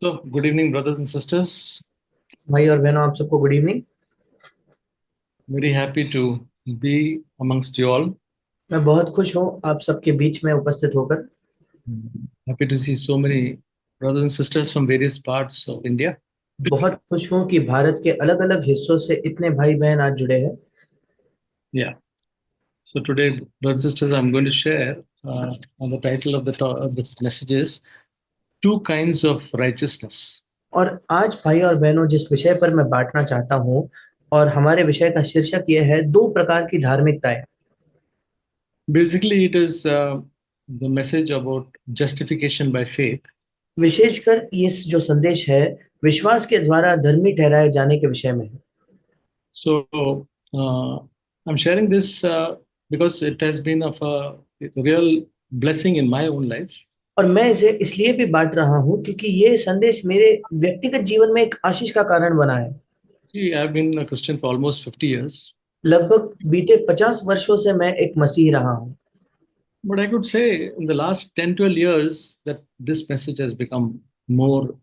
So, good evening, brothers and sisters. भाई और बहनों, आप सबको good evening. Very happy to be amongst you all. मैं बहुत खुश हूँ आप सबके बीच में उपस्थित होकर। Happy to see so many brothers and sisters from various parts of India. बहुत खुश हूँ कि भारत के अलग अलग हिस्सों से इतने भाई बहन आज जुड़े हैं। Yeah. So today, brothers and sisters, I'm going to share on the title of of this message is two kinds of righteousness. और आज भाई और बहनों, जिस विषय पर मैं बांटना चाहता हूँ और हमारे विषय का शीर्षक यह है, दो प्रकार की धार्मिकताएं। Basically, it is the message about justification by faith. विशेषकर ये जो संदेश है, विश्वास के द्वारा धर्मी ठहराए जाने के विषय में है। So uh, I'm sharing this because it has been of a real blessing in my own life. और मैं इसे इसलिए भी बांट रहा हूँ क्योंकि ये संदेश मेरे व्यक्तिगत जीवन में एक आशीष का कारण बना है। See, I've been a Christian for almost 50 years, लगभग बीते 50 वर्षों से मैं एक मसीही रहा हूँ। but I could say in the last 10, 12 years that this message has become more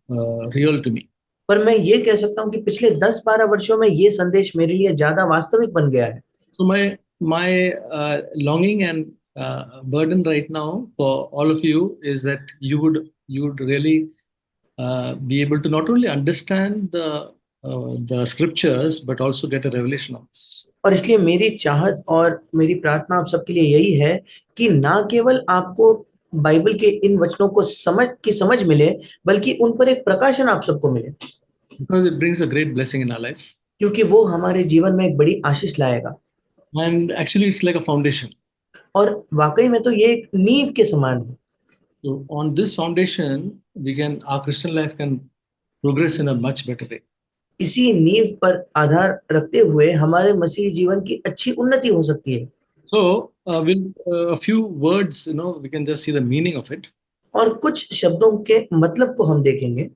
real to me. पर मैं ये कह सकता हूँ कि पिछले 10-12 वर्षों में ये संदेश मेरे लिए ज्यादा वास्तविक बन गया है। So my longing and burden right now for all of you is that you would really be able to not only understand the scriptures but also get a revelation of this. और इसलिए मेरी चाहत और मेरी प्रार्थना आप सबके लिए यही है कि ना केवल आपको बाइबल के इन वचनों को समझ मिले, बल्कि उन पर एक प्रकाशन आप सबको मिले, Because it brings a great blessing in our life. क्योंकि वो हमारे जीवन में एक बड़ी आशीष लाएगा। And actually, it's like a foundation. और वाकई में तो ये एक नींव के समान है। So on this foundation, our Christian life can progress in a much better way. इसी नींव पर आधार रखते हुए हमारे मसीही जीवन की अच्छी उन्नति हो सकती है। So, with a few words, we can just see the meaning of it. और कुछ शब्दों के मतलब को हम देखेंगे।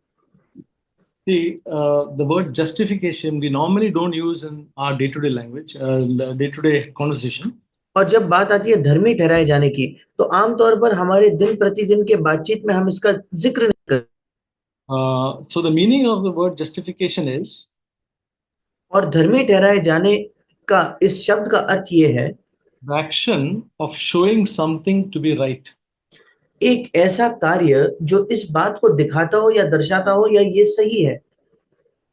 See, the word justification we normally don't use in our day-to-day language, the day-to-day conversation. और जब बात आती है धर्मी ठहराए जाने की, तो आमतौर पर हमारे दिन प्रतिदिन के बातचीत में हम इसका जिक्र नहीं करते। So the meaning of the word justification is और धर्मी ठहराए जाने का इस शब्द का अर्थ ये है, the action of showing something to be right. एक ऐसा कार्य जो इस बात को दिखाता हो या दर्शाता हो या ये सही है।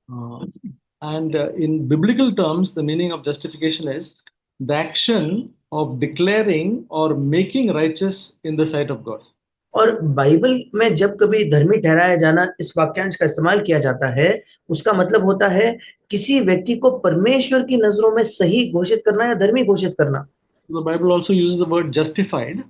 Uh, and in biblical terms, the meaning of justification is the action of declaring or making righteous in the sight of God. और बाइबल में जब कभी धर्मी ठहराया जाना इस वाक्यांश का इस्तेमाल किया जाता है, उसका मतलब होता है किसी व्यक्ति को परमेश्वर की नजरों में सही घोषित करना या धर्मी घोषित करना। The Bible also uses the word justified.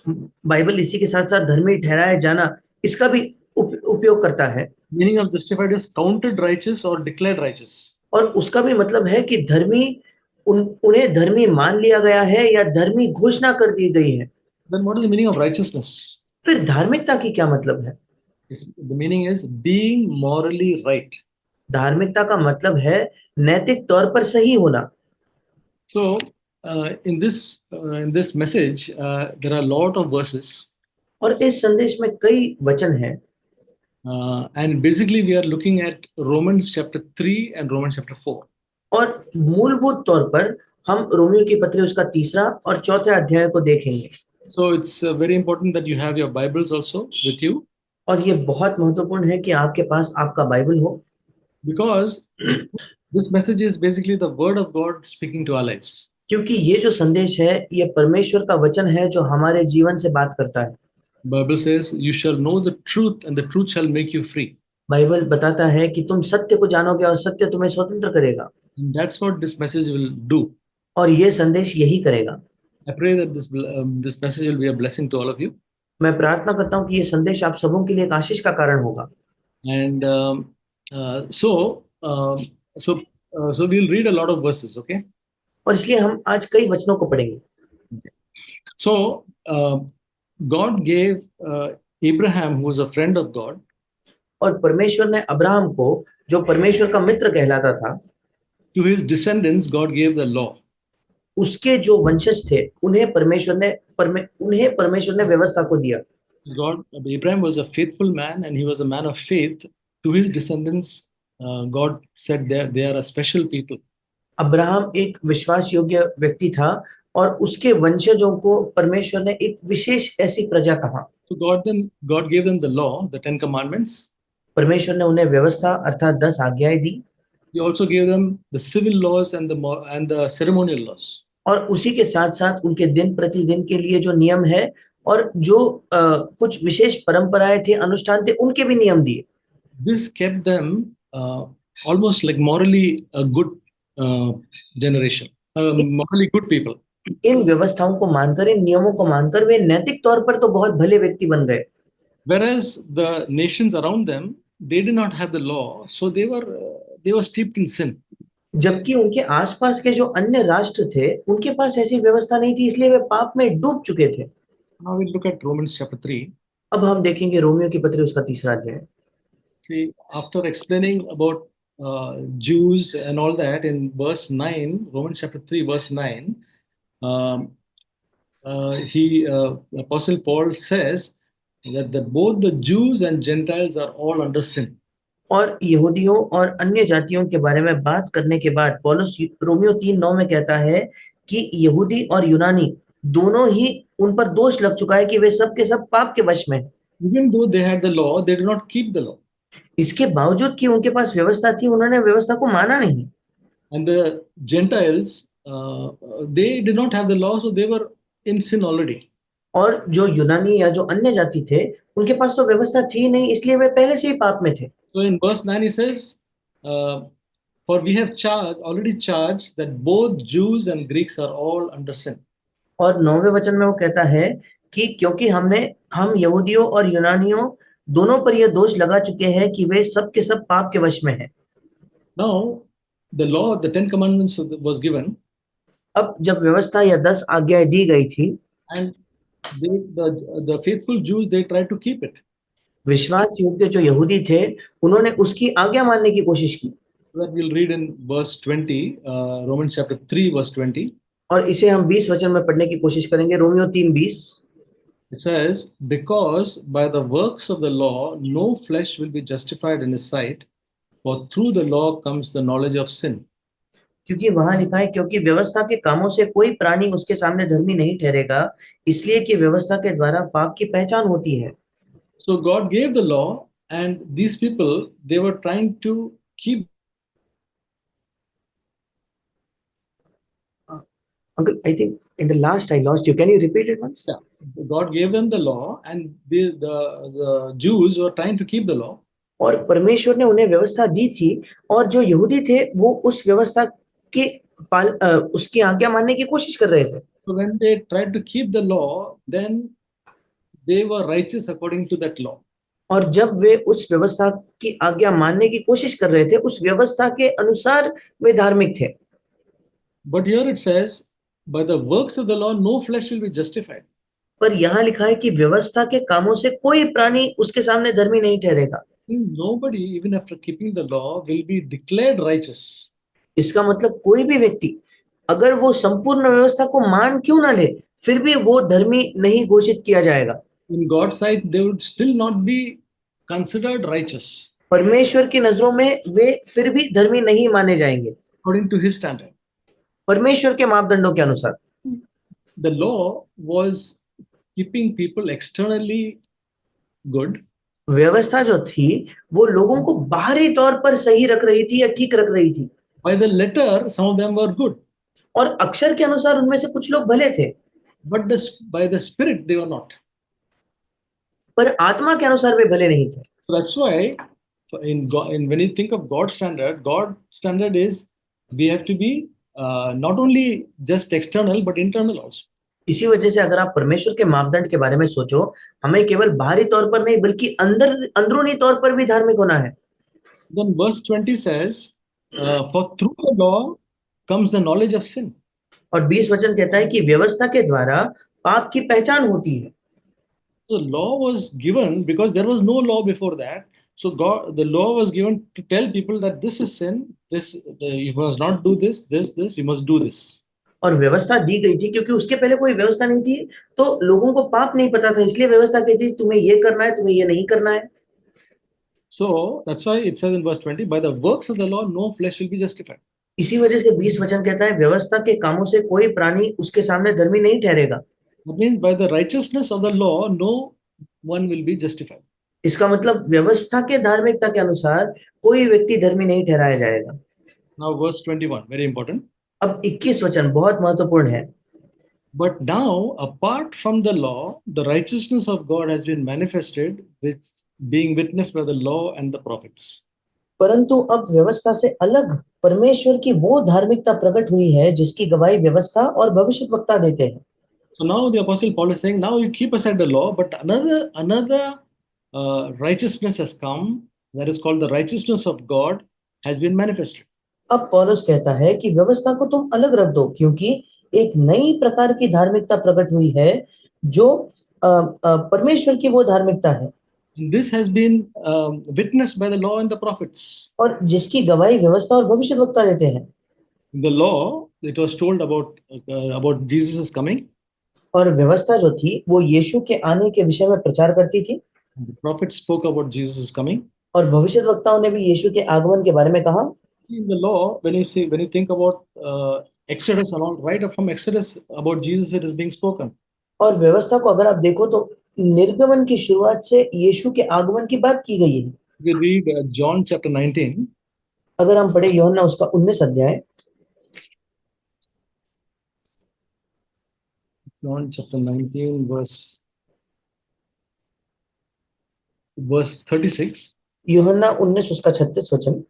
Bible इसी के साथ साथ धर्मी ठहराया जाना इसका भी उपयोग करता है। Meaning of justified is counted righteous or declared righteous. और उसका भी मतलब है कि धर्मी उन्हें धर्मी मान लिया गया है या धर्मी घोषणा कर दी गई है। Then what is the meaning of righteousness? फिर धार्मिकता की क्या मतलब है? The meaning is being morally right. धार्मिकता का मतलब है नैतिक तौर पर सही होना। So in this message, there are a lot of verses, और इस संदेश में कई वचन हैं। and basically we are looking at Romans chapter 3 and Romans chapter 4. और मूलभूत तौर पर हम रोमियो की पत्री उसका तीसरा और चौथा अध्याय को देखेंगे। So it's very important that you have your Bibles also with you, और ये बहुत महत्वपूर्ण है कि आपके पास आपका बाइबल हो, because this message is basically the word of God speaking to our lives. क्योंकि ये जो संदेश है ये परमेश्वर का वचन है जो हमारे जीवन से बात करता है। Bible says, "You shall know the truth, and the truth shall make you free." Bible बताता है कि तुम सत्य को जानोगे और सत्य तुम्हें स्वतंत्र करेगा। And that's what this message will do. और ये संदेश यही करेगा। I pray that this message will be a blessing to all of you. मैं प्रार्थना करता हूँ कि ये संदेश आप सबों के लिए एक आशीष का कारण होगा। And so we'll read a lot of verses, okay? और इसलिए हम आज कई वचनों को पढ़ेंगे। Okay. So God gave Abraham, who was a friend of God, और परमेश्वर ने अब्राहम को, जो परमेश्वर का मित्र कहलाता था, to his descendants, God gave the law. उसके जो वंशज थे उन्हें परमेश्वर ने व्यवस्था को दिया। Abraham was a faithful man, and he was a man of faith. to his descendants, God said they are a special people. Abraham एक विश्वास योग्य व्यक्ति था और उसके वंशजों को परमेश्वर ने एक विशेष ऐसी प्रजा कहा। So God gave them the law, the 10 commandments. परमेश्वर ने उन्हें व्यवस्था अर्थात 10 आज्ञाएं दी He also gave them the civil laws and the ceremonial laws. और उसी के साथ साथ उनके दिन प्रतिदिन के लिए जो नियम है और जो कुछ विशेष परंपराएं थे, अनुष्ठान थे, उनके भी नियम दिए। This kept them almost like morally a good generation, morally good people. इन व्यवस्थाओं को मानकर, इन नियमों को मानकर वे नैतिक तौर पर तो बहुत भले व्यक्ति बन गए। Whereas the nations around them, they did not have the law, so they were steeped in sin. जबकि उनके आसपास के जो अन्य राष्ट्र थे, उनके पास ऐसी व्यवस्था नहीं थी, इसलिए वे पाप में डूब चुके थे। Now we look at Romans chapter 3. अब हम देखेंगे रोमियो की पत्री उसका 3रा अध्याय। See, after explaining about Jews and all that in verse 9, Romans chapter 3, verse 9, Apostle Paul says that both the Jews and Gentiles are all under sin. और यहूदियों और अन्य जातियों के बारे में बात करने के बाद पौलुस रोमियो 3:9 में कहता है कि यहूदी और यूनानी दोनों ही उन पर दोष लग चुका है कि वे सब के सब पाप के वश में हैं। Even though they had the law, they did not keep the law. इसके बावजूद कि उनके पास व्यवस्था थी, उन्होंने व्यवस्था को माना नहीं। And the Gentiles, they did not have the law, so they were in sin already. और जो यूनानी या जो अन्य जाति थे, उनके पास तो व्यवस्था थी नहीं, इसलिए वे पहले से ही पाप में थे। So in verse 9 he says, for we have already charged that both Jews and Greeks are all under sin. और 9वें वचन में वो कहता है कि क्योंकि हम यहूदियों और यूनानियों दोनों पर यह दोष लगा चुके हैं कि वे सब के सब पाप के वश में हैं। Now the law, the 10 commandments was given. अब जब व्यवस्था या 10 आज्ञाएं दी गई थी, and the faithful Jews, they tried to keep it. विश्वास योग्य जो यहूदी थे, उन्होंने उसकी आज्ञा मानने की कोशिश की। That we'll read in verse 20, Romans chapter 3, verse 20. और इसे हम 20 वचन में पढ़ने की कोशिश करेंगे, Romeo 3:20। It says, because by the works of the law, no flesh will be justified in his sight, for through the law comes the knowledge of sin. क्योंकि वहां लिखा है, क्योंकि व्यवस्था के कामों से कोई प्राणी उसके सामने धर्मी नहीं ठहरेगा, इसलिए कि व्यवस्था के द्वारा पाप की पहचान होती है। So God gave the law, and these people, they were trying to keep. Uncle, I think in the last I lost you. Can you repeat it once? Yeah. God gave them the law, and the Jews were trying to keep the law. और परमेश्वर ने उन्हें व्यवस्था दी थी, और जो यहूदी थे वो उस व्यवस्था के उसकी आज्ञा मानने की कोशिश कर रहे थे। So when they tried to keep the law, then they were righteous according to that law. और जब वे उस व्यवस्था की आज्ञा मानने की कोशिश कर रहे थे, उस व्यवस्था के अनुसार वे धार्मिक थे। But here it says, by the works of the law, no flesh will be justified. पर यहाँ लिखा है कि व्यवस्था के कामों से कोई प्राणी उसके सामने धर्मी नहीं ठहरेगा। Nobody, even after keeping the law, will be declared righteous. इसका मतलब कोई भी व्यक्ति अगर वो संपूर्ण व्यवस्था को मान क्यों ना ले, फिर भी वो धर्मी नहीं घोषित किया जाएगा। In God's sight, they would still not be considered righteous. परमेश्वर की नजरों में वे फिर भी धर्मी नहीं माने जाएंगे, according to his standard. परमेश्वर के मापदंडों के अनुसार। The law was keeping people externally good. व्यवस्था जो थी वो लोगों को बाहरी तौर पर सही रख रही थी या ठीक रख रही थी। By the letter, some of them were good. और अक्षर के अनुसार उनमें से कुछ लोग भले थे, but by the spirit they were not. पर आत्मा के अनुसार वे भले नहीं थे। So that's why when you think of God's standard is we have to be not only just external but internal also. इसी वजह से अगर आप परमेश्वर के मापदंड के बारे में सोचो, हमें केवल बाहरी तौर पर नहीं बल्कि अंदरूनी तौर पर भी धार्मिक होना है। Then verse 20 says, for through the law comes the knowledge of sin. और 20 वचन कहता है कि व्यवस्था के द्वारा पाप की पहचान होती है। The law was given because there was no law before that. So the law was given to tell people that this is sin, you must not do this, you must do this. और व्यवस्था दी गई थी क्योंकि उसके पहले कोई व्यवस्था नहीं थी, तो लोगों को पाप नहीं पता था, इसलिए व्यवस्था कहती थी तुम्हें ये करना है, तुम्हें ये नहीं करना है। So that's why it says in verse 20, by the works of the law, no flesh will be justified. इसी वजह से 20 वचन कहता है व्यवस्था के कामों से कोई प्राणी उसके सामने धर्मी नहीं ठहरेगा। That means by the righteousness of the law, no one will be justified. इसका मतलब व्यवस्था के धार्मिकता के अनुसार कोई व्यक्ति धर्मी नहीं ठहराया जाएगा। Now verse 21, very important. अब 21 वचन बहुत महत्वपूर्ण है। But now, apart from the law, the righteousness of God has been manifested, which being witnessed by the law and the prophets. परंतु अब व्यवस्था से अलग परमेश्वर की वो धार्मिकता प्रकट हुई है जिसकी गवाही व्यवस्था और भविष्यद्वक्ता देते हैं। So now the Apostle Paul is saying, now you keep aside the law, but another righteousness has come, that is called the righteousness of God, has been manifested. अब पौलुस कहता है कि व्यवस्था को तुम अलग रख दो क्योंकि एक नई प्रकार की धार्मिकता प्रकट हुई है जो परमेश्वर की वो धार्मिकता है And this has been witnessed by the law and the prophets. और जिसकी गवाही व्यवस्था और भविष्यद्वक्ता देते हैं। In the law, it was told about Jesus' coming. और व्यवस्था जो थी वो यीशु के आने के विषय में प्रचार करती थी The prophets spoke about Jesus' coming. और भविष्यद्वक्ताओं ने भी यीशु के आगमन के बारे में कहा। In the law, when you think about Exodus and all, right up from Exodus about Jesus, it is being spoken. और व्यवस्था को अगर आप देखो तो निर्गमन की शुरुआत से यीशु के आगमन की बात की गई है। We read John chapter 19. अगर हम पढ़े यूहन्ना उसका 19 अध्याय, John chapter 19, verse 36. यूहन्ना 19 उसका 36 वचन।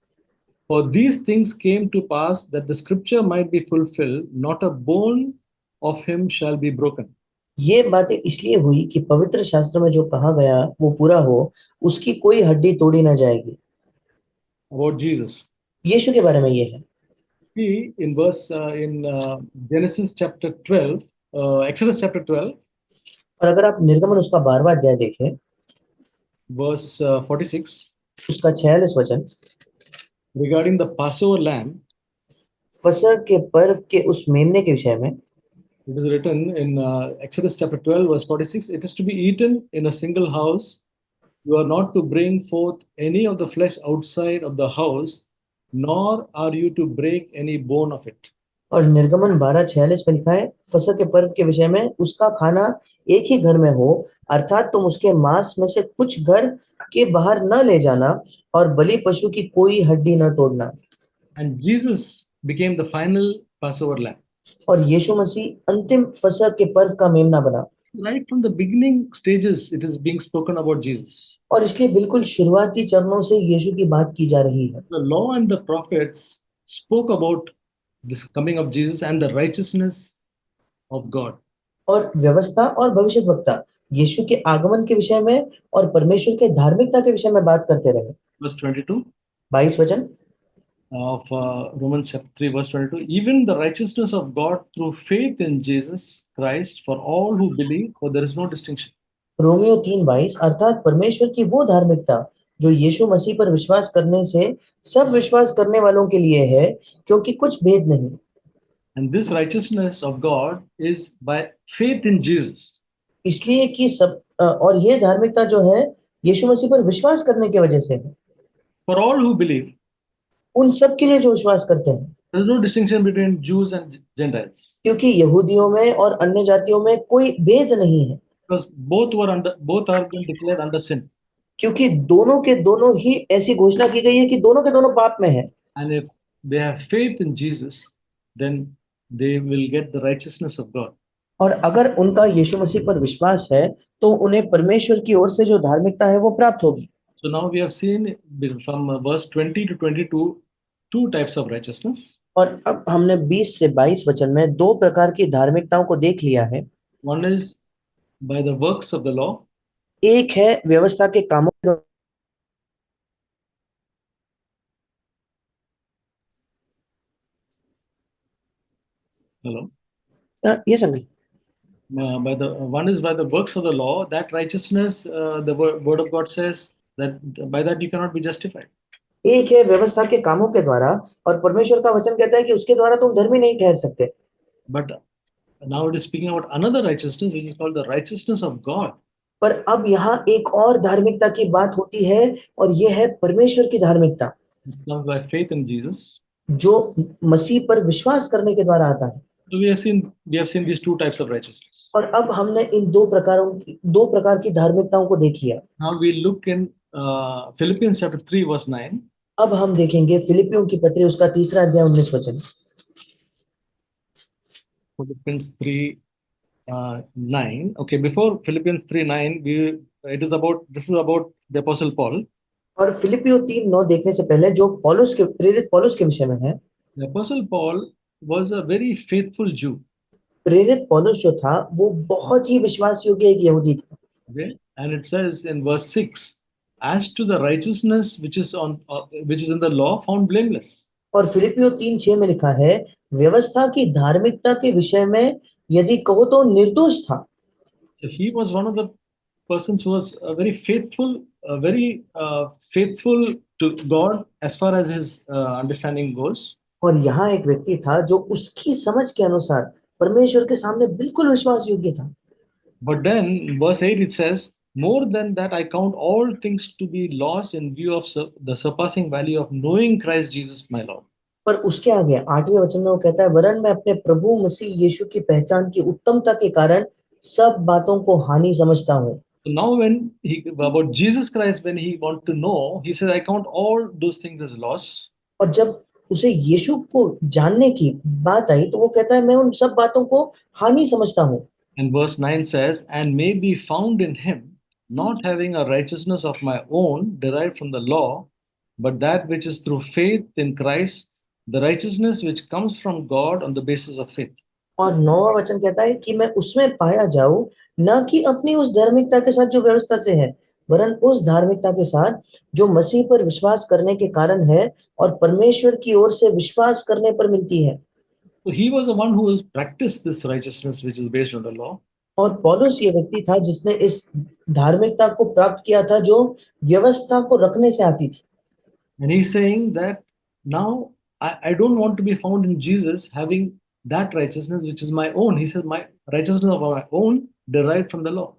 For these things came to pass that the scripture might be fulfilled, not a bone of him shall be broken. ये बातें इसलिए हुई कि पवित्र शास्त्र में जो कहा गया वो पूरा हो, उसकी कोई हड्डी तोड़ी ना जाएगी। About Jesus. यीशु के बारे में ये है। See in Genesis chapter 12, Exodus chapter 12, और अगर आप निर्गमन उसका 12वां अध्याय देखें, verse 46, उसका 46 वचन, regarding the Passover lamb, फसह के पर्व के उस मेमने के विषय में it is written in Exodus chapter 12, verse 46, it is to be eaten in a single house. You are not to bring forth any of the flesh outside of the house, nor are you to break any bone of it. और निर्गमन 12:46 में लिखा है फसह के पर्व के विषय में उसका खाना एक ही घर में हो, अर्थात तुम उसके मांस में से कुछ घर के बाहर न ले जाना और बलि पशु की कोई हड्डी न तोड़ना। And Jesus became the final Passover lamb. और यीशु मसीह अंतिम फसह के पर्व का मेमना बना। Right from the beginning stages, it is being spoken about Jesus. और इसलिए बिल्कुल शुरुआती चरणों से यीशु की बात की जा रही है। The law and the prophets spoke about this coming of Jesus and the righteousness of God. और व्यवस्था और भविष्यद्वक्ता यीशु के आगमन के विषय में और परमेश्वर के धार्मिकता के विषय में बात करते रहे। Verse 22 22 of Romans chapter 3, verse 22. Even the righteousness of God through faith in Jesus Christ for all who believe, for there is no distinction. Romeo 3:22 अर्थात परमेश्वर की वो धार्मिकता जो यीशु मसीह पर विश्वास करने से सब विश्वास करने वालों के लिए है, क्योंकि कुछ भेद नहीं। And this righteousness of God is by faith in Jesus. इसलिए कि सब और ये धार्मिकता जो है यीशु मसीह पर विश्वास करने की वजह से है। For all who believe, उन सब के लिए जो विश्वास करते हैं, there is no distinction between Jews and Gentiles. क्योंकि यहूदियों में और अन्य जातियों में कोई भेद नहीं है, Because both are being declared under sin. क्योंकि दोनों के दोनों ही ऐसी घोषणा की गई है कि दोनों के दोनों पाप में है। And if they have faith in Jesus, then they will get the righteousness of God. और अगर उनका यीशु मसीह पर विश्वास है तो उन्हें परमेश्वर की ओर से जो धार्मिकता है वो प्राप्त होगी। So now we have seen from verse 20 to 22 two types of righteousness. और अब हमने 20 से 22 वचन में दो प्रकार की धार्मिकताओं को देख लिया है। One is by the works of the law. एक है व्यवस्था के कामों के। Hello. ये संगल By the one is by the works of the law. That righteousness, the word of God says that by that you cannot be justified. एक है व्यवस्था के कामों के द्वारा और परमेश्वर का वचन कहता है कि उसके द्वारा तुम धर्मी नहीं ठहर सकते। But now it is speaking about another righteousness, which is called the righteousness of God. पर अब यहाँ एक और धार्मिकता की बात होती है, और यह है परमेश्वर की धार्मिकता, It comes by faith in Jesus. जो मसीह पर विश्वास करने के द्वारा आता है। So we have seen these two types of righteousness. और अब हमने इन दो प्रकार की धार्मिकताओं को देख लिया। Now we look in Philippians chapter 3 verse 9. अब हम देखेंगे फिलिपियों की पत्री उसका 3 अध्याय 19 वचन। Philippians 3 9. Okay, before Philippians 3 9, this is about the Apostle Paul. और फिलिपियो 3:9 देखने से पहले, जो पौलुस के प्रेरित पौलुस के विषय में है। The Apostle Paul was a very faithful Jew. प्रेरित पौलुस जो था वो बहुत ही विश्वास योग्य एक यहूदी था। Okay, and it says in verse 6, as to the righteousness which is in the law, found blameless. और फिलिपियो 3:6 में लिखा है, व्यवस्था की धार्मिकता के विषय में यदि कहो तो निर्दोष था। So he was one of the persons who was very faithful to God as far as his understanding goes. और यहाँ एक व्यक्ति था जो उसकी समझ के अनुसार परमेश्वर के सामने बिल्कुल विश्वास योग्य था। But then, verse 8 it says, more than that, I count all things to be lost in view of the surpassing value of knowing Christ Jesus my Lord. पर उसके आगे 8वें वचन में वो कहता है, वरन मैं अपने प्रभु मसीह यीशु की पहचान की उत्तमता के कारण सब बातों को हानि समझता हूँ। So now, about Jesus Christ, when he want to know, he says, I count all those things as loss. और जब उसे यीशु को जानने की बात आई तो वो कहता है, मैं उन सब बातों को हानि समझता हूँ। And verse 9 says, and may be found in him, not having a righteousness of my own derived from the law, but that which is through faith in Christ, the righteousness which comes from God on the basis of faith. और 9वां वचन कहता है कि मैं उसमें पाया जाऊं, न कि अपनी उस धार्मिकता के साथ जो व्यवस्था से है, वरन उस धार्मिकता के साथ जो मसीह पर विश्वास करने के कारण है और परमेश्वर की ओर से विश्वास करने पर मिलती है। So he was the one who has practiced this righteousness which is based on the law. और पौलुस ये व्यक्ति था जिसने इस धार्मिकता को प्राप्त किया था जो व्यवस्था को रखने से आती थी। And he's saying that now I don't want to be found in Jesus having that righteousness which is my own. He says, my righteousness of my own derived from the law.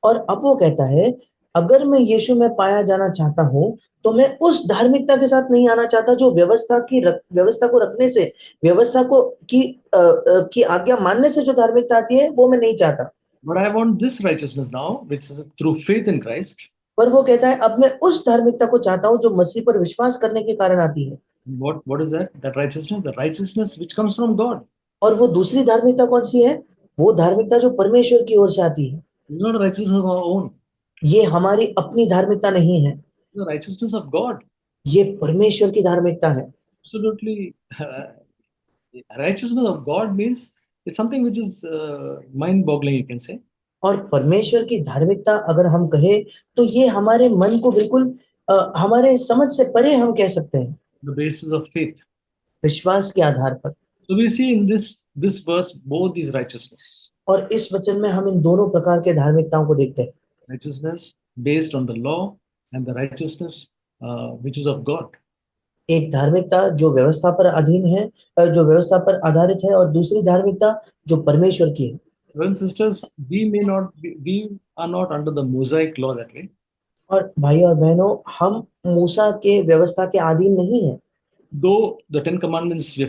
और अब वो कहता है, अगर मैं यीशु में पाया जाना चाहता हूं तो मैं उस धार्मिकता के साथ नहीं आना चाहता जो व्यवस्था को रखने से, व्यवस्था को की आज्ञा मानने से जो धार्मिकता आती है वो मैं नहीं चाहता। But I want this righteousness now, which is through faith in Christ. पर वो कहता है, अब मैं उस धार्मिकता को चाहता हूं जो मसीह पर विश्वास करने के कारण आती है। What is that? That righteousness? The righteousness which comes from God. और वो दूसरी धार्मिकता कौन सी है? वो धार्मिकता जो परमेश्वर की ओर से आती है। It's not a righteousness of our own. ये हमारी अपनी धार्मिकता नहीं है, It's the righteousness of God. ये परमेश्वर की धार्मिकता है। Absolutely. Righteousness of God means it's something which is mind-boggling, you can say. और परमेश्वर की धार्मिकता अगर हम कहें तो ये हमारे मन को बिल्कुल हमारे समझ से परे हम कह सकते हैं, The basis of faith. विश्वास के आधार पर। So we see in this verse both these righteousness. और इस वचन में हम इन दोनों प्रकार के धार्मिकताओं को देखते हैं, Righteousness based on the law and the righteousness which is of God. एक धार्मिकता जो व्यवस्था पर अधीन है, जो व्यवस्था पर आधारित है, और दूसरी धार्मिकता जो परमेश्वर की है। Brothers and sisters, we are not under the Mosaic law that way. और भाई और बहनों, हम मूसा के व्यवस्था के अधीन नहीं है, Though the 10 Commandments we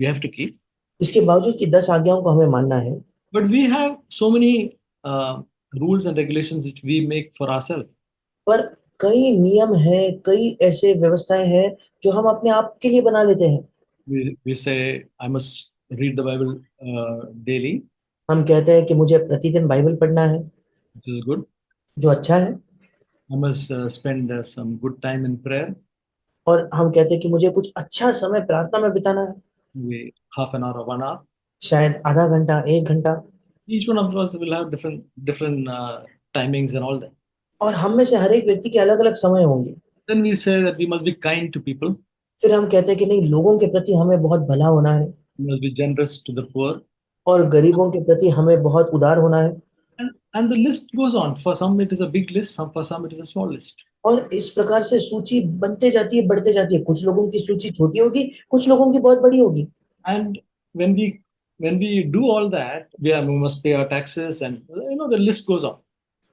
have to keep, इसके बावजूद कि 10 आज्ञाओं को हमें मानना है, but we have so many rules and regulations which we make for ourselves. पर कई नियम हैं, कई ऐसे व्यवस्थाएं हैं जो हम अपने आप के लिए बना लेते हैं। We say I must read the Bible daily, हम कहते हैं कि मुझे प्रतिदिन बाइबल पढ़ना है, which is good. जो अच्छा है। I must spend some good time in prayer, और हम कहते हैं कि मुझे कुछ अच्छा समय प्रार्थना में बिताना है, maybe half an hour or 1 hour. शायद आधा घंटा, 1 घंटा। Each one of us will have different timings and all that. और हम में से हर एक व्यक्ति के अलग अलग समय होंगे। Then we say that we must be kind to people, फिर हम कहते हैं कि नहीं, लोगों के प्रति हमें बहुत भला होना है, we must be generous to the poor, और गरीबों के प्रति हमें बहुत उदार होना है। and the list goes on. For some it is a big list, for some it is a small list. और इस प्रकार से सूची बनते जाती है, बढ़ते जाती है। कुछ लोगों की सूची छोटी होगी, कुछ लोगों की बहुत बड़ी होगी। And when we do all that, we must pay our taxes, and the list goes on.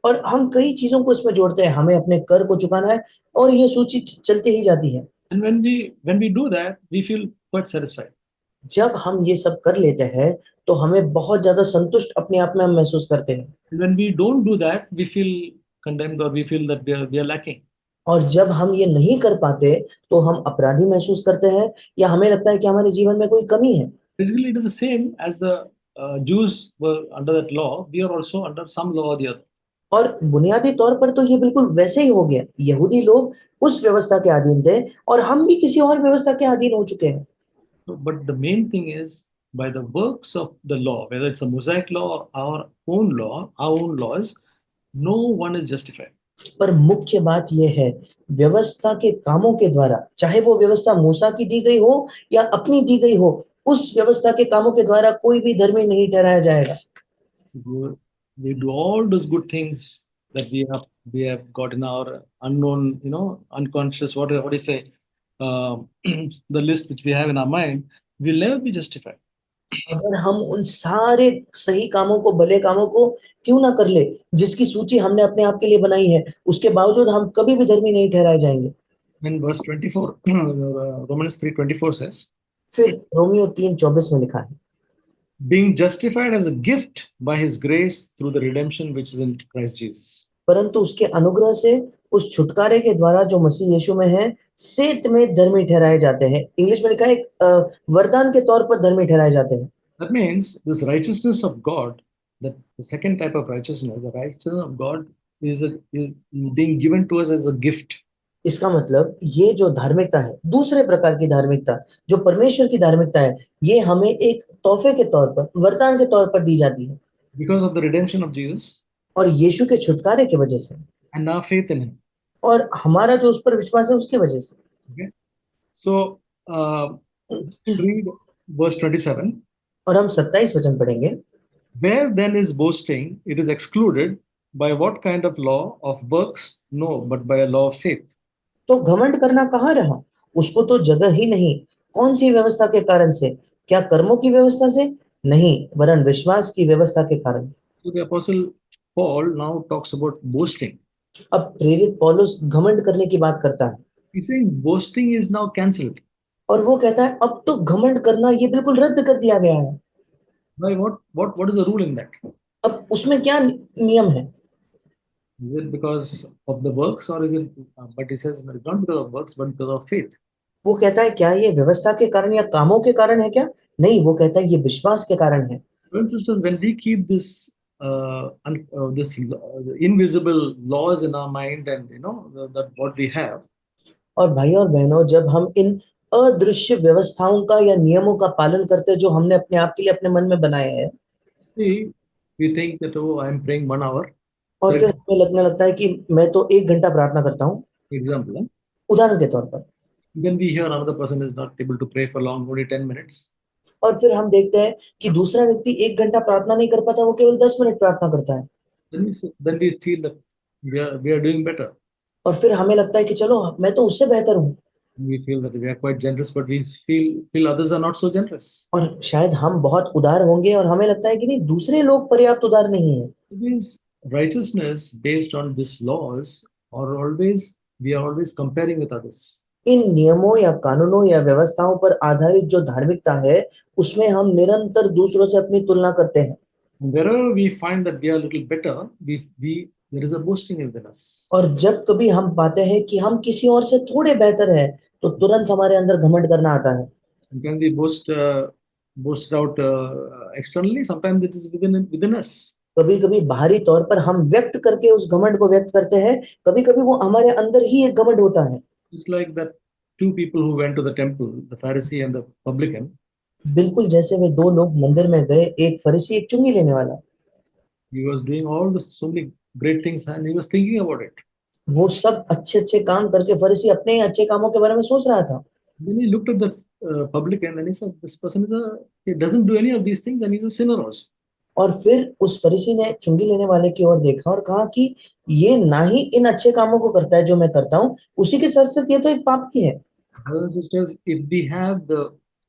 और हम कई चीजों को इसमें जोड़ते हैं, हमें अपने कर को चुकाना है और ये सूची चलती ही जाती है। And when we do that, we feel quite satisfied. जब हम ये सब कर लेते हैं तो हमें बहुत ज्यादा संतुष्ट अपने आप में हम महसूस करते हैं। When we don't do that, we feel condemned or we feel that we are lacking. और जब हम ये नहीं कर पाते तो हम अपराधी महसूस करते हैं या हमें लगता है कि हमारे जीवन में कोई कमी है। Basically, it is the same as the Jews were under that law. We are also under some law or the other. और बुनियादी तौर पर तो ये बिल्कुल वैसे ही हो गया, यहूदी लोग उस व्यवस्था के अधीन थे और हम भी किसी और व्यवस्था के अधीन हो चुके हैं। So, but the main thing is by the works of the law, whether it's a Mosaic law or our own laws, no one is justified. पर मुख्य बात यह है, व्यवस्था के कामों के द्वारा, चाहे वो व्यवस्था मूसा की दी गई हो या अपनी दी गई हो, उस व्यवस्था के कामों के द्वारा कोई भी धर्मी नहीं ठहराया जाएगा। We do all those good things that we have got in our unknown, unconscious, what do you say, uh, the list which we have in our mind, will never be justified. अगर हम उन सारे सही कामों को, भले कामों को क्यों ना कर ले, जिसकी सूची हमने अपने आप के लिए बनाई है, उसके बावजूद हम कभी भी धर्मी नहीं ठहराए जाएंगे। In verse 24, Romans 3:24 says, फिर रोमियो 3:24 में लिखा है, being justified as a gift by his grace through the redemption which is in Christ Jesus. परंतु उसके अनुग्रह से उस छुटकारे के द्वारा जो मसीह यीशु में है, सेत में धर्मी ठहराए जाते हैं। इंग्लिश में लिखा है वरदान के तौर पर धर्मी ठहराए जाते हैं। That means this righteousness of God, that the second type of righteousness, the righteousness of God is being given to us as a gift. इसका मतलब ये जो धार्मिकता है, दूसरे प्रकार की धार्मिकता, जो परमेश्वर की धार्मिकता है, ये हमें एक तोहफे के तौर पर, वरदान के तौर पर दी जाती है। Because of the redemption of Jesus और यीशु के छुटकारे की वजह से and our faith in him. और हमारा जो उस पर विश्वास है उसकी वजह से। Okay. So read verse 27. और हम 27 वचन पढ़ेंगे। Where then is boasting? It is excluded by what kind of law of works? No, but by a law of faith. तो घमंड करना कहाँ रहा, उसको तो जगह ही नहीं। कौन सी व्यवस्था के कारण से? क्या कर्मों की व्यवस्था से? नहीं, वरन विश्वास की व्यवस्था के कारण। So the apostle Paul now talks about boasting. अब प्रेरित पौलुस घमंड करने की बात करता है। He's saying boasting is now cancelled. और वो कहता है अब तो घमंड करना ये बिल्कुल रद्द कर दिया गया है। Why? What is the rule in that? अब उसमें क्या नियम है? Is it because of the works or is it? But he says it's not because of works, but because of faith. वो कहता है क्या ये व्यवस्था के कारण या कामों के कारण है क्या? नहीं, वो कहता है ये विश्वास के कारण है। Brothers and sisters, when we keep this invisible laws in our mind, and that what we have, और भाइयों और बहनों, जब हम इन अदृश्य व्यवस्थाओं का या नियमों का पालन करते हैं जो हमने अपने आप के लिए अपने मन में बनाए हैं, we think that I am praying 1 hour. और फिर हमें लगने लगता है कि मैं तो 1 घंटा प्रार्थना करता हूँ, Example. उदाहरण के तौर पर। Then we hear another person is not able to pray for long, only 10 minutes. और फिर हम देखते हैं कि दूसरा व्यक्ति 1 घंटा प्रार्थना नहीं कर पाता, वो केवल 10 मिनट प्रार्थना करता है। Then we feel that we are doing better. और फिर हमें लगता है कि चलो मैं तो उससे बेहतर हूँ। We feel that we are quite generous, but we feel others are not so generous. और शायद हम बहुत उदार होंगे और हमें लगता है कि नहीं, दूसरे लोग पर्याप्त उदार नहीं है। This righteousness based on these laws we are always comparing with others. इन नियमों या कानूनों या व्यवस्थाओं पर आधारित जो धार्मिकता है, उसमें हम निरंतर दूसरों से अपनी तुलना करते हैं। Wherever we find that we are a little better, there is a boasting within us. और जब कभी हम पाते हैं कि हम किसी और से थोड़े बेहतर हैं, तो तुरंत हमारे अंदर घमंड करना आता है। Sometimes we boast out externally. Sometimes it is within us. कभी कभी बाहरी तौर पर हम व्यक्त करके उस घमंड को व्यक्त करते हैं, कभी कभी वो हमारे अंदर ही एक घमंड होता है। It's like that two people who went to the temple, the Pharisee and the publican. बिल्कुल जैसे वे दो लोग मंदिर में गए, एक फरीसी एक चुंगी लेने वाला। He was doing so many great things and he was thinking about it. वो सब अच्छे अच्छे काम करके फरीसी अपने ही अच्छे कामों के बारे में सोच रहा था। Then he looked at the publican and he said, "This person he doesn't do any of these things and he's a sinner also." और फिर उस फरीसी ने चुंगी लेने वाले की ओर देखा और कहा कि ये ना ही इन अच्छे कामों को करता है जो मैं करता हूँ, उसी के साथ साथ ये तो एक पापी है। Brothers and sisters, if we have the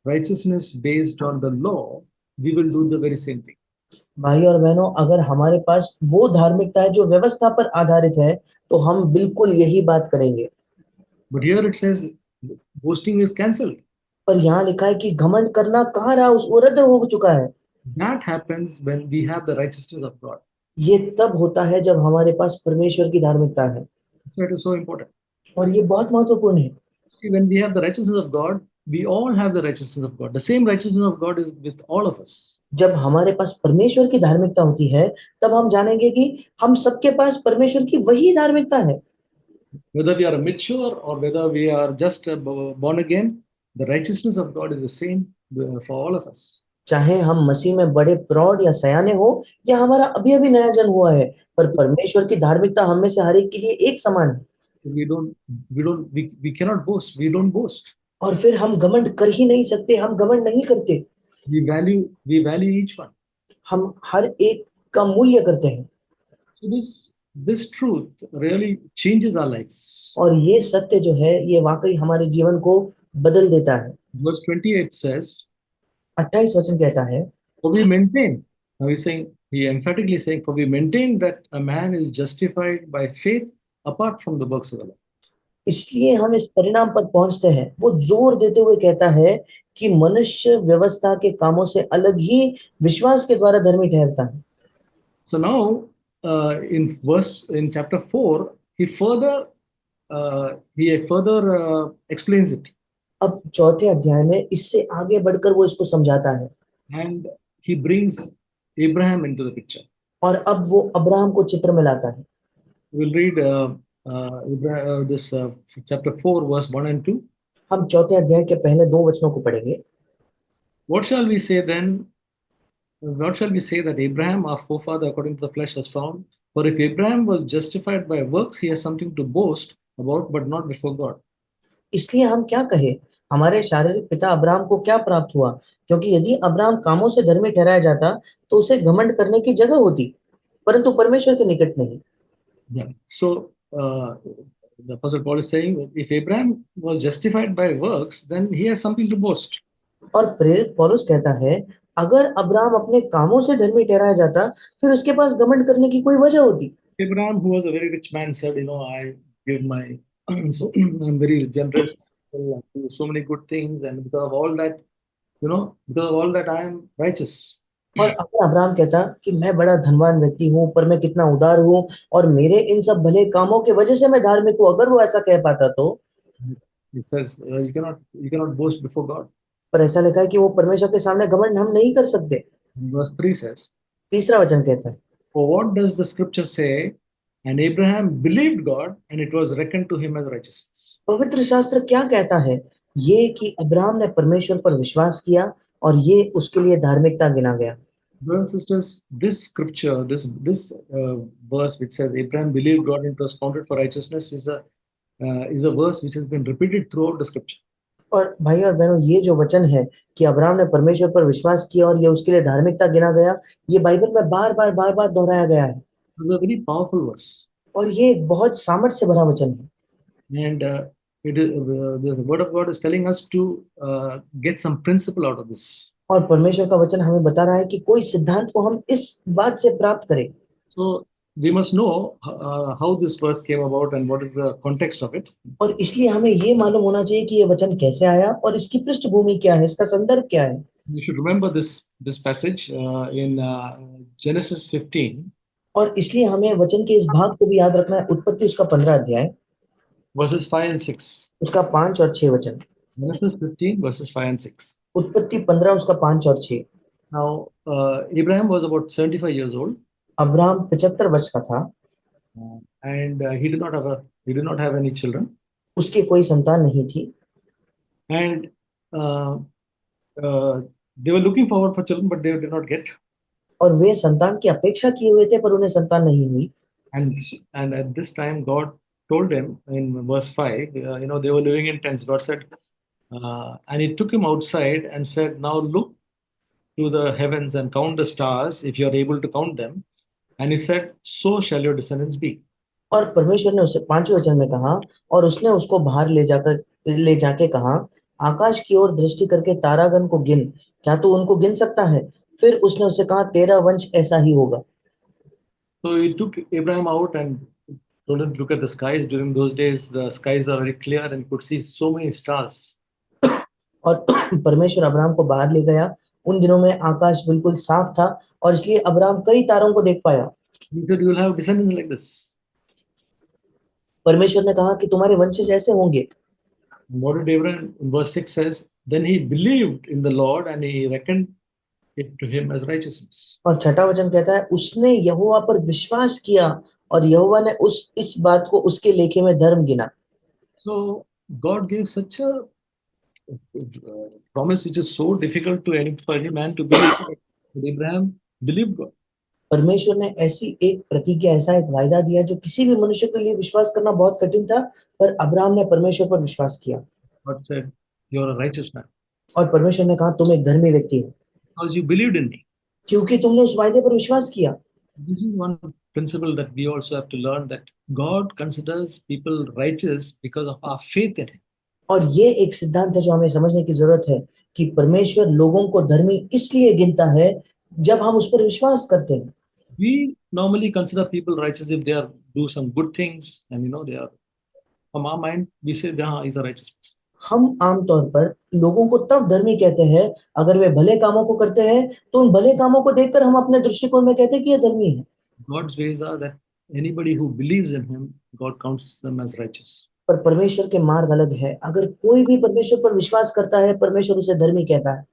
righteousness based on the law, we will do the very same thing. भाई और बहनों, अगर हमारे पास वो धार्मिकता है जो व्यवस्था पर आधारित है, तो हम बिल्कुल यही बात करेंगे। But here it says boasting is cancelled. पर यहाँ लिखा है कि घमंड करना कहाँ रहा, उस वो रद्द हो चुका है। That happens when we have the righteousness of God. ये तब होता है जब हमारे पास परमेश्वर की धार्मिकता है। That's why it is so important. और ये बहुत महत्वपूर्ण है। See, when we have the righteousness of God, we all have the righteousness of God. The same righteousness of God is with all of us. जब हमारे पास परमेश्वर की धार्मिकता होती है, तब हम जानेंगे कि हम सबके पास परमेश्वर की वही धार्मिकता है। Whether we are mature or whether we are just born again, the righteousness of God is the same for all of us. चाहे हम मसीह में बड़े प्रौढ़ या सयाने हो, या हमारा अभी अभी नया जन्म हुआ है, पर परमेश्वर की धार्मिकता हम में से हर एक के लिए एक समान है। We cannot boast. We don't boast. और फिर हम घमंड कर ही नहीं सकते, हम घमंड नहीं करते। We value each one. हम हर एक का मूल्य करते हैं। So this truth really changes our lives. और ये सत्य जो है, ये वाकई हमारे जीवन को बदल देता है। Verse 28 says, 28 वचन कहता है, for we maintain, now he emphatically saying, for we maintain that a man is justified by faith apart from the works of the law. इसलिए हम इस परिणाम पर पहुंचते हैं। वो जोर देते हुए कहता है कि मनुष्य व्यवस्था के कामों से अलग ही विश्वास के द्वारा धर्मी ठहरता है। So now, in chapter 4, he further explains it, अब चौथे अध्याय में इससे आगे बढ़कर वो इसको समझाता है, and he brings Abraham into the picture. और अब वो अब्राहम को चित्र में लाता है। We'll read this chapter 4, verse 1 and 2. हम चौथे अध्याय के पहले 2 वचनों को पढ़ेंगे। What shall we say then? What shall we say that Abraham, our forefather according to the flesh, has found? For if Abraham was justified by works, he has something to boast about, but not before God. इसलिए हम क्या कहें, हमारे शारीरिक पिता Abraham को क्या प्राप्त हुआ? क्योंकि यदि अब्राहम कामों से धर्मी ठहराया जाता, तो उसे घमंड करने की जगह होती, परंतु परमेश्वर के निकट नहीं। Yeah. So the Apostle Paul is saying, if Abraham was justified by works, then he has something to boast. और प्रेरित पौलुस कहता है, अगर अब्राहम अपने कामों से धर्मी ठहराया जाता, फिर उसके पास घमंड करने की कोई वजह होती। Abraham, who was a very rich man, said, I give my, so I'm very generous, I do so many good things, and because of all that, I am righteous. और अगर अब्राहम कहता कि मैं बड़ा धनवान व्यक्ति हूँ, पर मैं कितना उदार हूँ, और मेरे इन सब भले कामों की वजह से मैं धार्मिक हूँ, अगर वो ऐसा कह पाता तो। It says you cannot boast before God. पर ऐसा लिखा है कि वो परमेश्वर के सामने घमंड हम नहीं कर सकते। Verse 3 says, तीसरा वचन कहता है, for what does the scripture say? And Abraham believed God, and it was reckoned to him as righteousness. पवित्र शास्त्र क्या कहता है? ये कि अब्राहम ने परमेश्वर पर विश्वास किया, और ये उसके लिए धार्मिकता गिना गया। Brothers and sisters, this scripture, this verse which says Abraham believed God and it was counted for righteousness is a verse which has been repeated throughout the scripture. और भाई और बहनों, ये जो वचन है कि अब्राहम ने परमेश्वर पर विश्वास किया और ये उसके लिए धार्मिकता गिना गया, ये बाइबल में बार बार दोहराया गया है। It's a very powerful verse. और ये एक बहुत सामर्थ्य से भरा वचन है। And the word of God is telling us to get some principle out of this. और परमेश्वर का वचन हमें बता रहा है कि कोई सिद्धांत को हम इस बात से प्राप्त करें। So we must know how this verse came about and what is the context of it. और इसलिए हमें ये मालूम होना चाहिए कि ये वचन कैसे आया और इसकी पृष्ठभूमि क्या है, इसका संदर्भ क्या है। You should remember this passage in Genesis 15. और इसलिए हमें वचन के इस भाग को भी याद रखना है, उत्पत्ति उसका 15 अध्याय, verses 5 and 6. उसका 5 और 6 वचन। Genesis 15 verses 5 and 6. उत्पत्ति 15 उसका 5 और 6। Now Abraham was about 75 years old. Abraham 75 वर्ष का था, and he did not have any children. उसकी कोई संतान नहीं थी। And they were looking forward for children, but they did not get. और वे संतान की अपेक्षा किए हुए थे, पर उन्हें संतान नहीं हुई। And at this time, God told them in verse 5, they were living in tents. God said, and he took him outside and said, now look to the heavens and count the stars, if you are able to count them. And he said, so shall your descendants be. और परमेश्वर ने उसे 5वें वचन में कहा, और उसने उसको बाहर ले जाके कहा, आकाश की ओर दृष्टि करके तारागण को गिन, क्या तू उनको गिन सकता है? फिर उसने उससे कहा तेरा वंश ऐसा ही होगा। So he took Abraham out and told him to look at the skies. During those days, the skies are very clear and you could see so many stars. और परमेश्वर अब्राहम को बाहर ले गया। उन दिनों में आकाश बिल्कुल साफ था और इसलिए अब्राहम कई तारों को देख पाया। He said, "You will have descendants like this." परमेश्वर ने कहा कि तुम्हारे वंशज ऐसे होंगे। And what did Abraham, verse 6 says, then he believed in the Lord and he reckoned it to him as righteousness. और छठा वचन कहता है उसने यहोवा पर विश्वास किया और यहोवा ने उस इस बात को उसके लेखे में धर्म गिना। So God gave such a promise which is so difficult to any for any man to believe. But Abraham believed God. परमेश्वर ने ऐसी एक प्रतिज्ञा, ऐसा एक वायदा दिया जो किसी भी मनुष्य के लिए विश्वास करना बहुत कठिन था, पर अब्राहम ने परमेश्वर पर विश्वास किया। God said, "You are a righteous man और परमेश्वर ने कहा तुम एक धर्मी व्यक्ति हो because you believed in me." क्योंकि तुमने उस वायदे पर विश्वास किया। This is one principle that we also have to learn, that God considers people righteous because of our faith in Him. और ये एक सिद्धांत है जो हमें समझने की जरूरत है कि परमेश्वर लोगों को धर्मी इसलिए गिनता है जब हम उस पर विश्वास करते हैं। We normally consider people righteous if they are do some good things, and they are, from our mind we say, "Yeah, he's a righteous person." हम आमतौर पर लोगों को तब धर्मी कहते हैं अगर वे भले कामों को करते हैं, तो उन भले कामों को देखकर हम अपने दृष्टिकोण में कहते हैं कि ये धर्मी है। God's ways are that anybody who believes in Him, God counts them as righteous. पर परमेश्वर के मार्ग अलग है। अगर कोई भी परमेश्वर पर विश्वास करता है, परमेश्वर उसे धर्मी कहता है।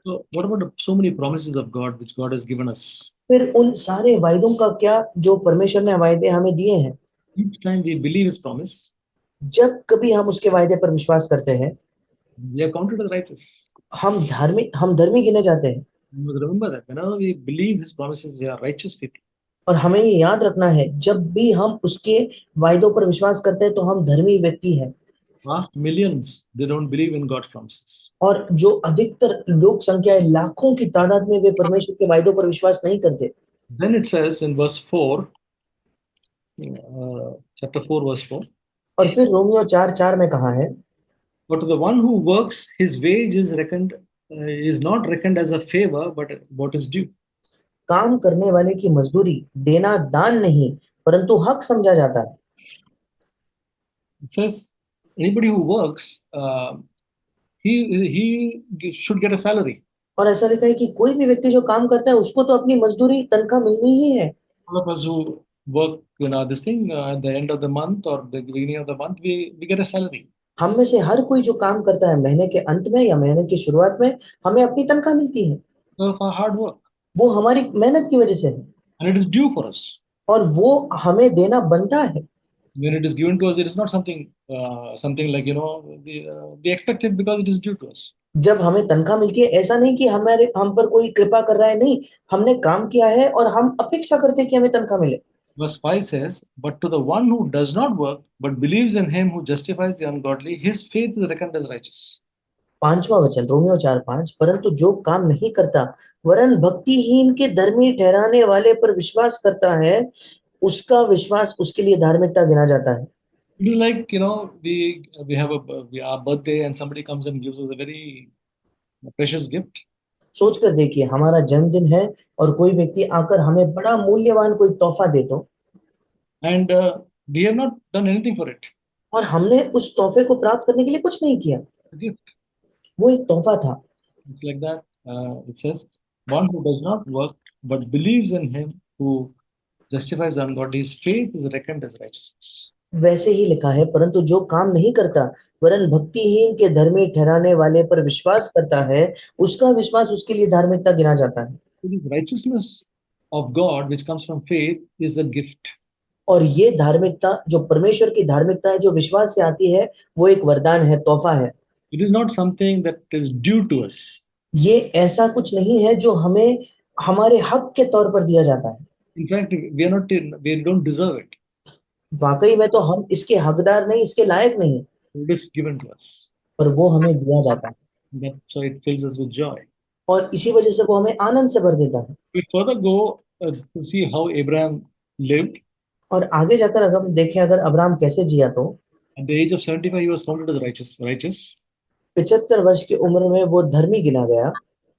So, what about so many promises of God which God has given us? फिर उन सारे वायदों का क्या जो परमेश्वर ने वायदे हमें दिए हैं। Each time we believe His promise, जब कभी हम उसके वायदे पर विश्वास करते हैं, we are counted as righteous. हम धर्मी गिने जाते हैं। You must remember that whenever we believe His promises, we are righteous people. और हमें ये याद रखना है जब भी हम उसके वायदों पर विश्वास करते हैं तो हम धर्मी व्यक्ति हैं। Vast millions, they don't believe in God's promises. और जो अधिकतर लोक संख्या है, लाखों की तादाद में वे परमेश्वर के वायदों पर विश्वास नहीं करते। Then it says in verse 4, chapter 4, verse 4, और फिर रोमियो 4:4 में कहा है but to the one who works, his wage is reckoned, is not reckoned as a favor, but what is due. काम करने वाले की मजदूरी देना दान नहीं परंतु हक समझा जाता है। It says anybody who works, he should get a salary. और ऐसा लिखा है कि कोई भी व्यक्ति जो काम करता है उसको तो अपनी मजदूरी तनख्वाह मिलनी ही है। All of us who work, this thing at the end of the month or the beginning of the month, we get a salary. हम में से हर कोई जो काम करता है महीने के अंत में या महीने की शुरुआत में हमें अपनी तनख्वाह मिलती है। Because of our hard work, वो हमारी मेहनत की वजह से है and it is due for us. और वो हमें देना बनता है। When it is given to us, it is not something like we expect it because it is due to us. जब हमें तनख्वाह मिलती है ऐसा नहीं कि हम पर कोई कृपा कर रहा है, नहीं, हमने काम किया है और हम अपेक्षा करते हैं कि हमें तनख्वाह मिले। Verse 5 says, "But to the one who does not work, but believes in him who justifies the ungodly, his faith is reckoned as righteous." पांचवा वचन रोमियो 4:5, परंतु जो काम नहीं करता वरन भक्तिहीन के धर्मी ठहराने वाले पर विश्वास करता है, उसका विश्वास उसके लिए धार्मिकता गिना जाता है। It is like, we have our birthday and somebody comes and gives us a very precious gift. सोच कर देखिए, हमारा जन्मदिन है और कोई व्यक्ति आकर हमें बड़ा मूल्यवान कोई तोहफा दे तो, And we have not done anything for it. और हमने उस तोहफे को प्राप्त करने के लिए कुछ नहीं किया, A gift. वो एक तोहफा था। It's like that. It says, "One who does not work, but believes in him who justifies the ungodly, his faith is reckoned as righteousness." वैसे ही लिखा है, परंतु जो काम नहीं करता वरन भक्तिहीन के धर्मी ठहराने वाले पर विश्वास करता है, उसका विश्वास उसके लिए धार्मिकता गिना जाता है। So this righteousness of God, which comes from faith, is a gift. और ये धार्मिकता जो परमेश्वर की धार्मिकता है जो विश्वास से आती है, वो एक वरदान है, तोहफा है। It is not something that is due to us. ये ऐसा कुछ नहीं है जो हमें हमारे हक के तौर पर दिया जाता है। In fact, we don't deserve it. वाकई में तो हम इसके हकदार नहीं, इसके लायक नहीं, It is given to us. पर वो हमें दिया जाता है That's why it fills us with joy. और इसी वजह से वो हमें आनंद से भर देता है। We further go to see how Abraham lived. और आगे जाकर अगर हम देखें अगर अब्राहम कैसे जिया तो At the age of 75, he was counted as righteous. 75 वर्ष की उम्र में वो धर्मी गिना गया।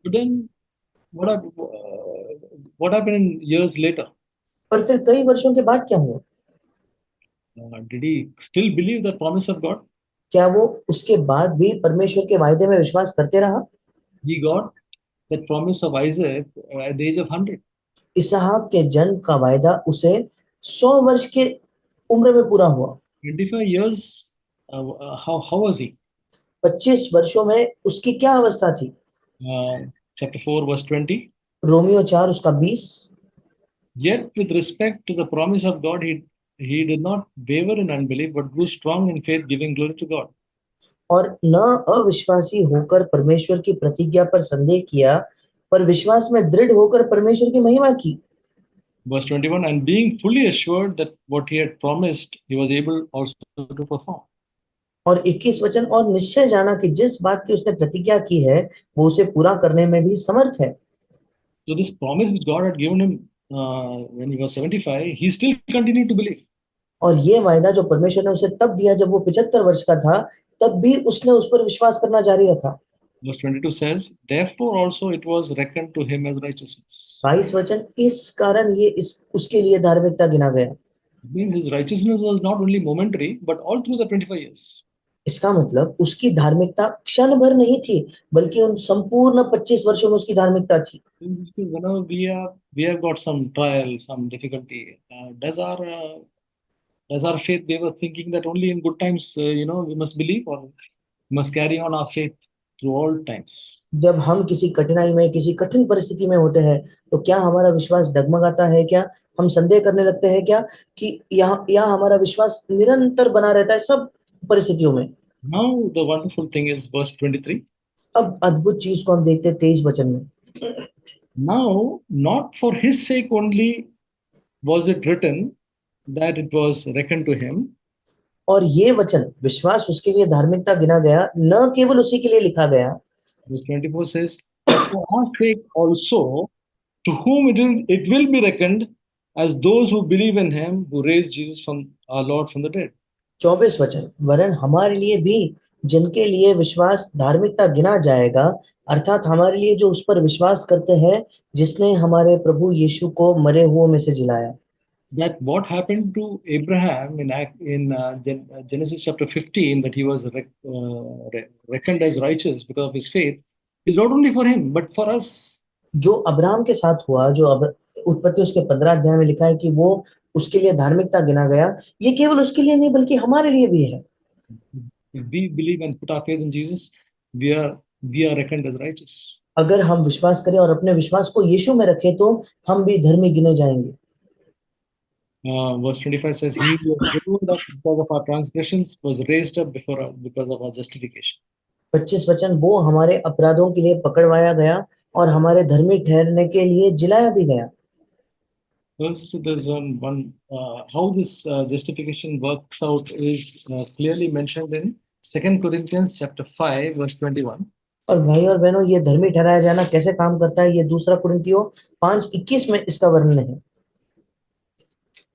But then what what happened in years later? पर फिर कई वर्षों के बाद क्या हुआ? Did he still believe the promise of God? क्या वो उसके बाद भी परमेश्वर के वायदे में विश्वास करते रहा? He got that promise of Isaac at the age of 100. इसहाक के जन्म का वायदा उसे 100 वर्ष के उम्र में पूरा हुआ। 25 years, how was he? 25 वर्षों में उसकी क्या अवस्था थी? Chapter 4, verse 20. रोमियो 4 उसका 20। Yet, with respect to the promise of God, he did not waver in unbelief, but grew strong in faith, giving glory to God. और न अविश्वासी होकर परमेश्वर की प्रतिज्ञा पर संदेह किया, पर विश्वास में दृढ़ होकर परमेश्वर की महिमा की। Verse 21, and being fully assured that what he had promised, he was able also to perform. और 21 वचन, और निश्चय जाना कि जिस बात की उसने प्रतिज्ञा की है वो उसे पूरा करने में भी समर्थ है। So, this promise which God had given him when he was 75, he still continued to believe. और ये वायदा जो परमेश्वर ने उसे तब दिया जब वो 75 वर्ष का था, तब भी उसने उस पर विश्वास करना जारी रखा। Verse 22 says, therefore also it was reckoned to him as righteousness. 22 वचन, इस कारण ये इस उसके लिए धार्मिकता गिना गया। It means his righteousness was not only momentary, but all through the 25 years. इसका मतलब उसकी धार्मिकता क्षण भर नहीं थी, बल्कि उन संपूर्ण 25 वर्षों में उसकी धार्मिकता थी। Whenever we have got some trial, some difficulty, does our faith waver, thinking that only in good times, we must believe, or must carry on our faith through all times? जब हम किसी कठिनाई में, किसी कठिन परिस्थिति में होते हैं, तो क्या हमारा विश्वास डगमगाता है? क्या हम संदेह करने लगते हैं क्या कि यहाँ हमारा विश्वास निरंतर बना रहता है सब परिस्थितियों में? Now the wonderful thing is verse 23. अब अद्भुत चीज को हम देखते हैं 23 वचन में। Now, not for his sake only was it written that it was reckoned to him. और ये वचन, विश्वास उसके लिए धार्मिकता गिना गया, न केवल उसी के लिए लिखा गया। Verse 24 says, but for our sake also, to whom it will be reckoned as those who believe in him who raised Jesus from our Lord from the dead. 24 वचन, वरन हमारे लिए भी जिनके लिए विश्वास धार्मिकता गिना जाएगा, अर्थात हमारे लिए जो उस पर विश्वास करते हैं जिसने हमारे प्रभु यीशु को मरे हुओं में से जिलाया। That what happened to Abraham in Genesis chapter 15, that he was reckoned as righteous because of his faith, is not only for him but for us. जो अब्राहम के साथ हुआ, जो उत्पत्ति उसके 15 अध्याय में लिखा है कि वो उसके लिए धार्मिकता गिना गया, ये केवल उसके लिए नहीं बल्कि हमारे लिए भी है। If we believe and put our faith in Jesus, we are reckoned as righteous. अगर हम विश्वास करें और अपने विश्वास को यीशु में रखें तो हम भी धर्मी गिने जाएंगे। Verse 25 says, he who was delivered up because of our transgressions was raised up because of our justification. 25 वचन, वो हमारे अपराधों के लिए पकड़वाया गया और हमारे धर्मी ठहरने के लिए जिलाया भी गया। First, there's how this justification works out is clearly mentioned in 2 Corinthians chapter 5, verse 21. और भाई और बहनों, ये धर्मी ठहराया जाना कैसे काम करता है, ये 2 कुरिन्थियों 5:21 में इसका वर्णन है।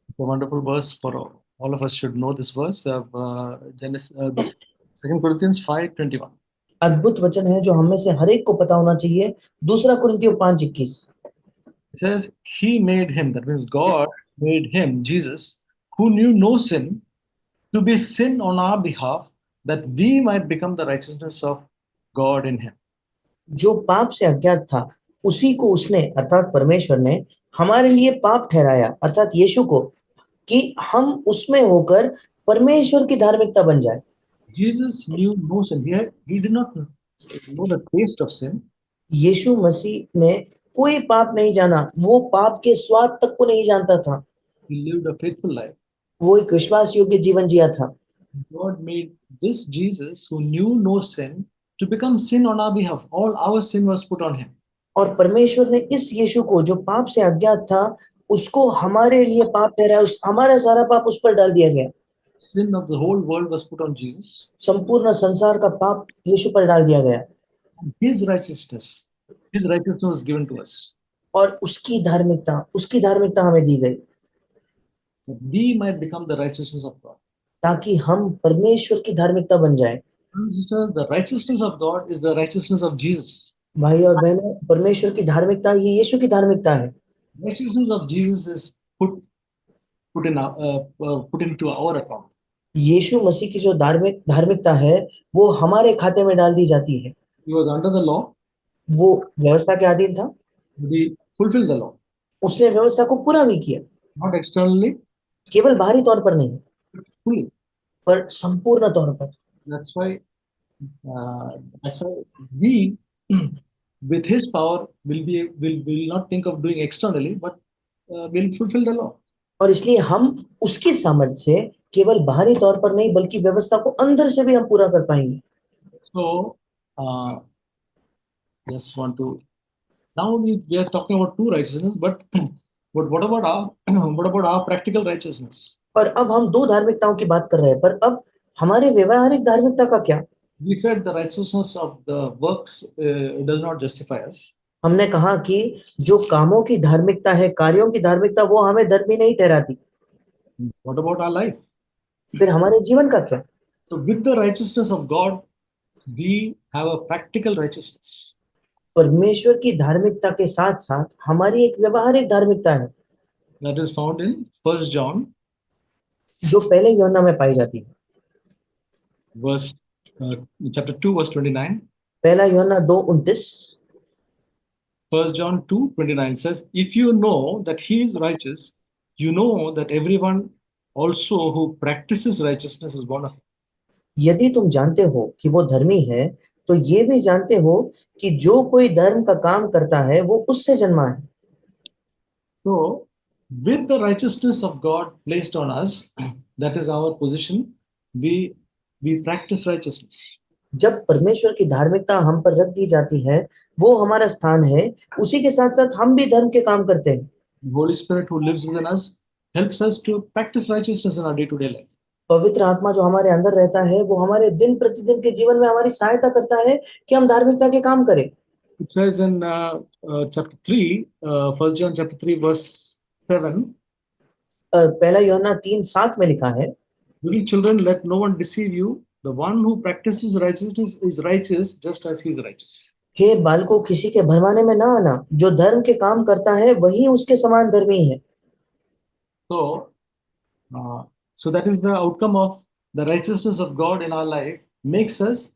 It's a wonderful verse for all of us should know this verse of this 2 Corinthians 5:21. अद्भुत वचन है जो हम में से हर एक को पता होना चाहिए। 2 कुरिन्थियों 5:21, It says, he made him, that means God made him, Jesus, who knew no sin, to be sin on our behalf, that we might become the righteousness of God in him. जो पाप से अज्ञात था उसी को उसने, अर्थात परमेश्वर ने, हमारे लिए पाप ठहराया, अर्थात यीशु को, कि हम उसमें होकर परमेश्वर की धार्मिकता बन जाए। Jesus knew no sin. He did not know the taste of sin. यीशु मसीह ने कोई पाप नहीं जाना, वो पाप के स्वाद तक को नहीं जानता था। He lived a faithful life. वो एक विश्वास योग्य जीवन जिया था। God made this Jesus, who knew no sin, to become sin on our behalf. All our sin was put on him. और परमेश्वर ने इस यीशु को, जो पाप से अज्ञात था, उसको हमारे लिए पाप ठहराया, हमारा सारा पाप उस पर डाल दिया गया। Sin of the whole world was put on Jesus. संपूर्ण संसार का पाप यीशु पर डाल दिया गया। His righteousness was given to us. और उसकी धार्मिकता हमें दी गई, That we might become the righteousness of God. ताकि हम परमेश्वर की धार्मिकता बन जाए। Sister, the righteousness of God is the righteousness of Jesus. भाई और बहनों, परमेश्वर की धार्मिकता ये यीशु की धार्मिकता है। Righteousness of Jesus is put into our account. यीशु मसीह की जो धार्मिकता है वो हमारे खाते में डाल दी जाती है। He was under the law, वो व्यवस्था के अधीन था, but he fulfilled the law, उसने व्यवस्था को पूरा भी किया, not externally, केवल बाहरी तौर पर नहीं, but fully. पर संपूर्ण तौर पर। That's why, uh, that's why we, with His power, will not think of doing externally, but will fulfill the law. और इसलिए हम उसकी सामर्थ्य से केवल बाहरी तौर पर नहीं बल्कि व्यवस्था को अंदर से भी हम पूरा कर पाएंगे। So, uh, just want to now we are talking about true righteousness, but but what about our what about our practical righteousness? पर अब हम दो धार्मिकताओं की बात कर रहे हैं, पर अब हमारे व्यवहारिक धार्मिकता का क्या? We said the righteousness of the works does not justify us. हमने कहा कि जो कामों की धार्मिकता है, कार्यों की धार्मिकता, वो हमें धर्मी नहीं ठहराती। What about our life? फिर हमारे जीवन का क्या? So with the righteousness of God, we have a practical righteousness. परमेश्वर की धार्मिकता के साथ साथ हमारी एक व्यवहारिक धार्मिकता है That is found in First John, जो पहले यूहन्ना में पाई जाती है। verse uh, chapter 2, verse 29. पहला यूहन्ना 2:29। First John 2:29 says, if you know that he is righteous, you know that everyone also who practices righteousness is born of him. यदि तुम जानते हो कि वो धर्मी है, तो ये भी जानते हो कि जो कोई धर्म का काम करता है वो उससे जन्मा है। So, with the righteousness of God placed on us, that is our position, we practice righteousness. जब परमेश्वर की धार्मिकता हम पर रख दी जाती है, वो हमारा स्थान है, उसी के साथ साथ हम भी धर्म के काम करते हैं। The Holy Spirit who lives within us helps us to practice righteousness in our day-to-day life. पवित्र आत्मा जो हमारे अंदर रहता है वो हमारे दिन प्रतिदिन के जीवन में हमारी सहायता करता है कि हम धार्मिकता के काम करें। It says in chapter 3, 1 John chapter 3, verse 7, पहला यूहन्ना 3:7 में लिखा है, little children, let no one deceive you. The one who practices righteousness is righteous just as he is righteous. हे बालकों, किसी के भरमाने में ना आना, जो धर्म के काम करता है वही उसके समान धर्मी है। So, so that is the outcome of the righteousness of God in our life makes us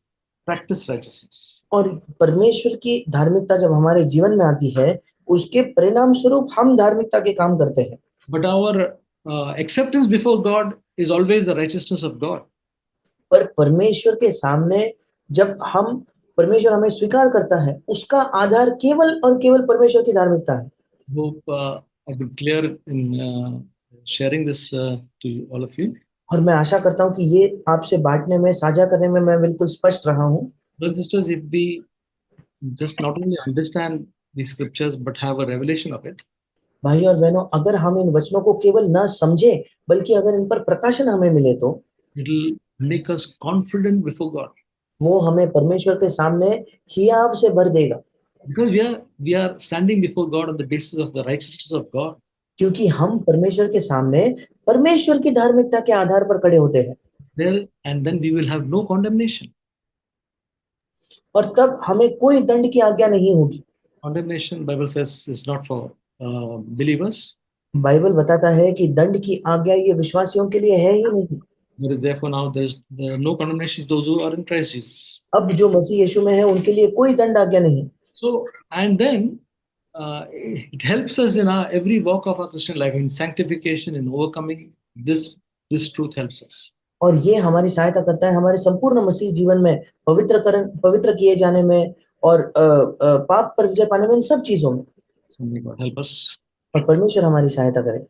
practice righteousness. और परमेश्वर की धार्मिकता जब हमारे जीवन में आती है, उसके परिणाम स्वरूप हम धार्मिकता के काम करते हैं। But our acceptance before God is always the righteousness of God. पर परमेश्वर के सामने जब हम परमेश्वर हमें स्वीकार करता है, उसका आधार केवल और केवल परमेश्वर की धार्मिकता है। Hope I've been clear in sharing this to all of you. और मैं आशा करता हूँ कि ये आपसे बांटने में, साझा करने में मैं बिल्कुल स्पष्ट रहा हूँ। Brothers and sisters, if we just not only understand the scriptures but have a revelation of it, भाई और बहनों, अगर हम इन वचनों को केवल न समझे बल्कि अगर इन पर प्रकाशन हमें मिले तो it will make us confident before God. वो हमें परमेश्वर के सामने हियाव से भर देगा, Because we are standing before God on the basis of the righteousness of God. क्योंकि हम परमेश्वर के सामने परमेश्वर की धार्मिकता के आधार पर खड़े होते हैं। There and then we will have no condemnation. और तब हमें कोई दंड की आज्ञा नहीं होगी। Condemnation, Bible says, is not for believers. Bible बताता है कि दंड की आज्ञा ये विश्वासियों के लिए है ही नहीं। There is therefore now there's no condemnation to those who are in Christ Jesus. अब जो मसीह यीशु में है उनके लिए कोई दंड आज्ञा नहीं। So and then it helps us in our every walk of our Christian life in sanctification, in overcoming this truth helps us. और ये हमारी सहायता करता है हमारे संपूर्ण मसीह जीवन में पवित्र किए जाने में और पाप पर विजय पाने में, इन सब चीजों में। So may God help us. और परमेश्वर हमारी सहायता करे।